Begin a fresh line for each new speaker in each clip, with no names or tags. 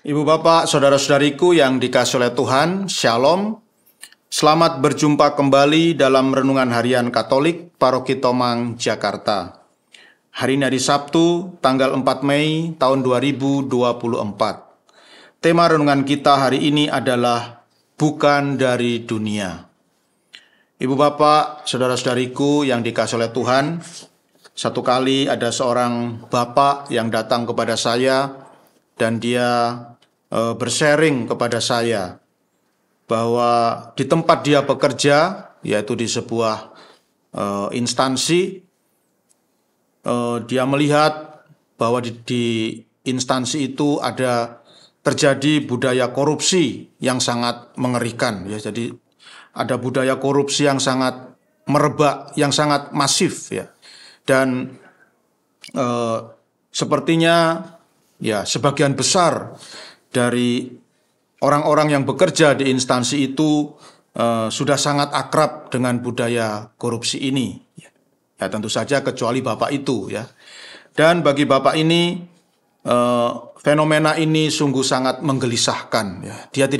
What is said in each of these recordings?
Ibu bapak, saudara-saudariku yang dikasihi oleh Tuhan, Shalom. Selamat berjumpa kembali dalam Renungan Harian Katolik Paroki Tomang, Jakarta. Hari ini hari Sabtu, tanggal 4 Mei tahun 2024. Tema renungan kita hari ini adalah Bukan dari Dunia. Ibu bapak, saudara-saudariku yang dikasihi oleh Tuhan, satu kali ada seorang bapak yang datang kepada saya dan dia bersharing kepada saya bahwa di tempat dia bekerja, yaitu di sebuah instansi, dia melihat bahwa di instansi itu ada terjadi budaya korupsi yang sangat mengerikan. Ya, jadi ada budaya korupsi yang sangat merebak, yang sangat masif, ya. Dan sepertinya ya sebagian besar dari orang-orang yang bekerja di instansi itu sudah sangat akrab dengan budaya korupsi ini. Ya tentu saja kecuali bapak itu, ya. Dan bagi bapak ini fenomena ini sungguh sangat menggelisahkan. Ya. Dia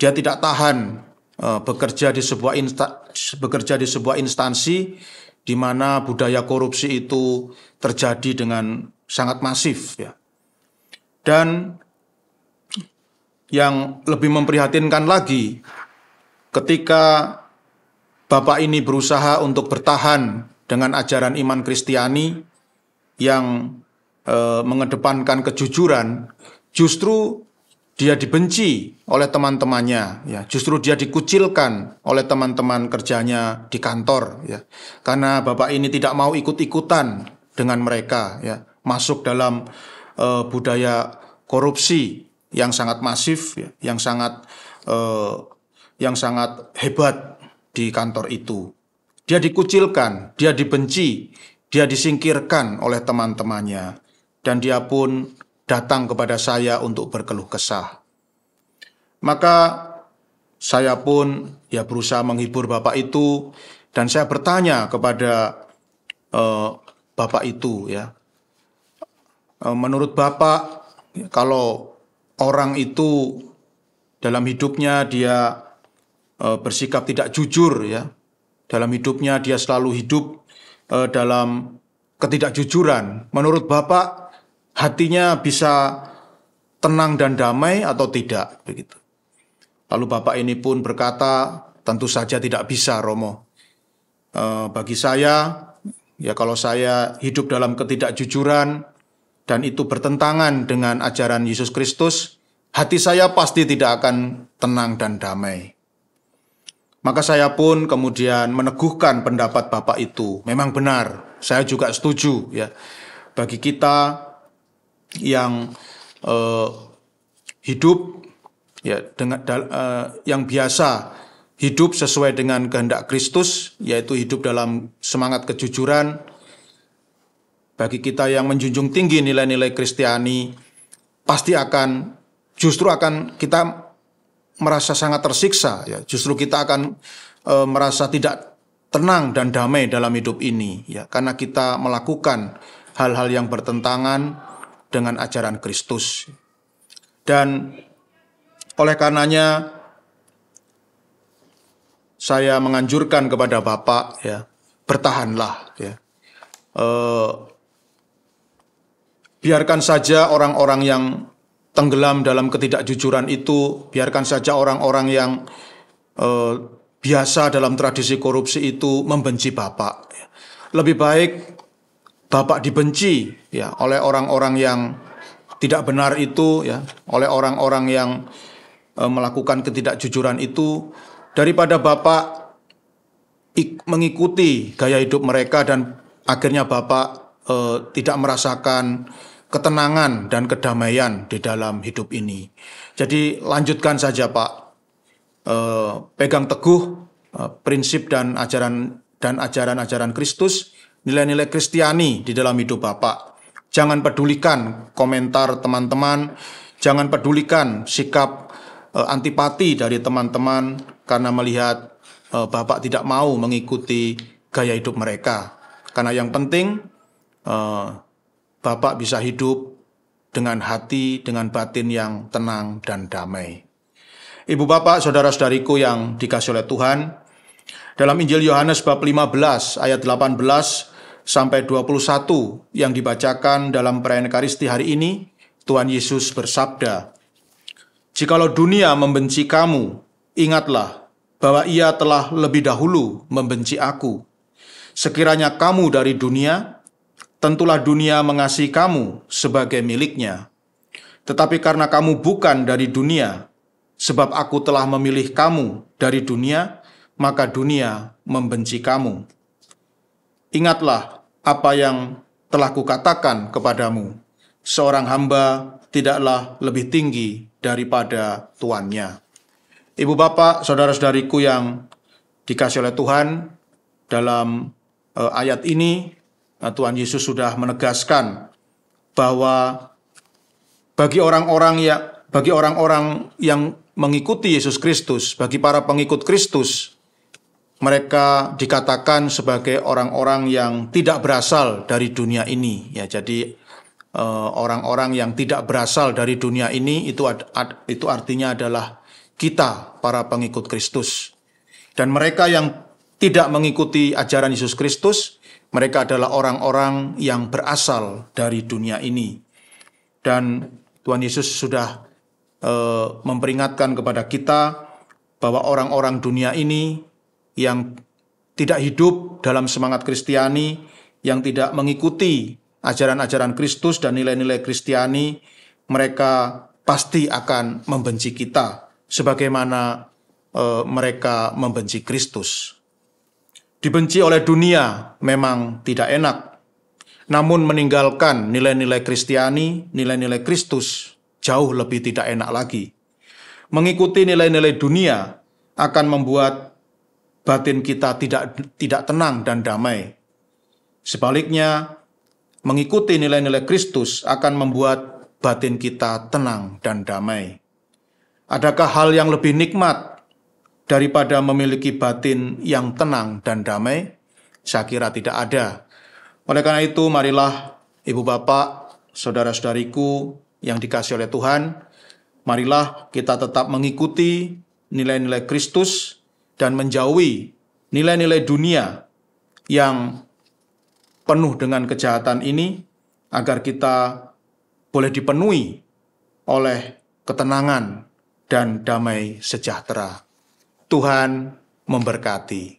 tidak tahan bekerja di sebuah instansi di mana budaya korupsi itu terjadi dengan sangat masif, ya. Dan yang lebih memprihatinkan lagi, ketika bapak ini berusaha untuk bertahan dengan ajaran iman Kristiani yang mengedepankan kejujuran, justru dia dibenci oleh teman-temannya, ya. Justru dia dikucilkan oleh teman-teman kerjanya di kantor, ya. Karena bapak ini tidak mau ikut-ikutan dengan mereka, ya, masuk dalam budaya korupsi yang sangat masif, ya, yang sangat hebat di kantor itu. Dia dikucilkan, dia dibenci, dia disingkirkan oleh teman-temannya, dan dia pun datang kepada saya untuk berkeluh kesah. Maka saya pun ya berusaha menghibur bapak itu, dan saya bertanya kepada bapak itu, ya, menurut bapak, kalau orang itu dalam hidupnya dia bersikap tidak jujur, ya, dalam hidupnya dia selalu hidup dalam ketidakjujuran, menurut bapak hatinya bisa tenang dan damai atau tidak, begitu. Lalu bapak ini pun berkata, tentu saja tidak bisa, Romo. Bagi saya, ya, kalau saya hidup dalam ketidakjujuran dan itu bertentangan dengan ajaran Yesus Kristus, hati saya pasti tidak akan tenang dan damai. Maka saya pun kemudian meneguhkan pendapat bapak itu. Memang benar, saya juga setuju, ya. Bagi kita yang hidup, ya, yang biasa hidup sesuai dengan kehendak Kristus, yaitu hidup dalam semangat kejujuran, bagi kita yang menjunjung tinggi nilai-nilai Kristiani, pasti justru akan kita merasa sangat tersiksa, ya. Justru kita akan merasa tidak tenang dan damai dalam hidup ini, ya, karena kita melakukan hal-hal yang bertentangan dengan ajaran Kristus. Dan oleh karenanya saya menganjurkan kepada bapak, ya, bertahanlah, ya. Biarkan saja orang-orang yang tenggelam dalam ketidakjujuran itu, biarkan saja orang-orang yang biasa dalam tradisi korupsi itu membenci bapak. Lebih baik bapak dibenci, ya, oleh orang-orang yang tidak benar itu, ya, oleh orang-orang yang melakukan ketidakjujuran itu, daripada bapak mengikuti gaya hidup mereka dan akhirnya bapak tidak merasakan ketenangan dan kedamaian di dalam hidup ini. Jadi lanjutkan saja, Pak. Pegang teguh prinsip dan ajaran-ajaran Kristus, nilai-nilai Kristiani di dalam hidup Bapak. Jangan pedulikan komentar teman-teman, jangan pedulikan sikap antipati dari teman-teman karena melihat Bapak tidak mau mengikuti gaya hidup mereka. Karena yang penting Bapak bisa hidup dengan hati, dengan batin yang tenang dan damai. Ibu bapak, saudara-saudariku yang dikasihi oleh Tuhan, dalam Injil Yohanes bab 15 ayat 18 sampai 21 yang dibacakan dalam perayaan Ekaristi hari ini, Tuhan Yesus bersabda, "Jikalau dunia membenci kamu, ingatlah bahwa ia telah lebih dahulu membenci aku. Sekiranya kamu dari dunia, tentulah dunia mengasihi kamu sebagai miliknya. Tetapi karena kamu bukan dari dunia, sebab aku telah memilih kamu dari dunia, maka dunia membenci kamu. Ingatlah apa yang telah kukatakan kepadamu, seorang hamba tidaklah lebih tinggi daripada tuannya." Ibu bapak, saudara-saudariku yang dikasihi oleh Tuhan, dalam ayat ini Tuhan Yesus sudah menegaskan bahwa bagi orang-orang yang mengikuti Yesus Kristus, bagi para pengikut Kristus, mereka dikatakan sebagai orang-orang yang tidak berasal dari dunia ini. Ya, jadi orang-orang yang tidak berasal dari dunia ini itu artinya adalah kita, para pengikut Kristus. Dan mereka yang tidak mengikuti ajaran Yesus Kristus, mereka adalah orang-orang yang berasal dari dunia ini. Dan Tuhan Yesus sudah memperingatkan kepada kita bahwa orang-orang dunia ini yang tidak hidup dalam semangat Kristiani, yang tidak mengikuti ajaran-ajaran Kristus dan nilai-nilai Kristiani, mereka pasti akan membenci kita, sebagaimana mereka membenci Kristus. Dibenci oleh dunia memang tidak enak, namun meninggalkan nilai-nilai Kristiani, nilai-nilai Kristus, jauh lebih tidak enak lagi. Mengikuti nilai-nilai dunia akan membuat batin kita tidak tenang dan damai. Sebaliknya, mengikuti nilai-nilai Kristus akan membuat batin kita tenang dan damai. Adakah hal yang lebih nikmat daripada memiliki batin yang tenang dan damai? Saya kira tidak ada. Oleh karena itu, marilah ibu bapak, saudara-saudariku yang dikasihi oleh Tuhan, marilah kita tetap mengikuti nilai-nilai Kristus dan menjauhi nilai-nilai dunia yang penuh dengan kejahatan ini, agar kita boleh dipenuhi oleh ketenangan dan damai sejahtera. Tuhan memberkati.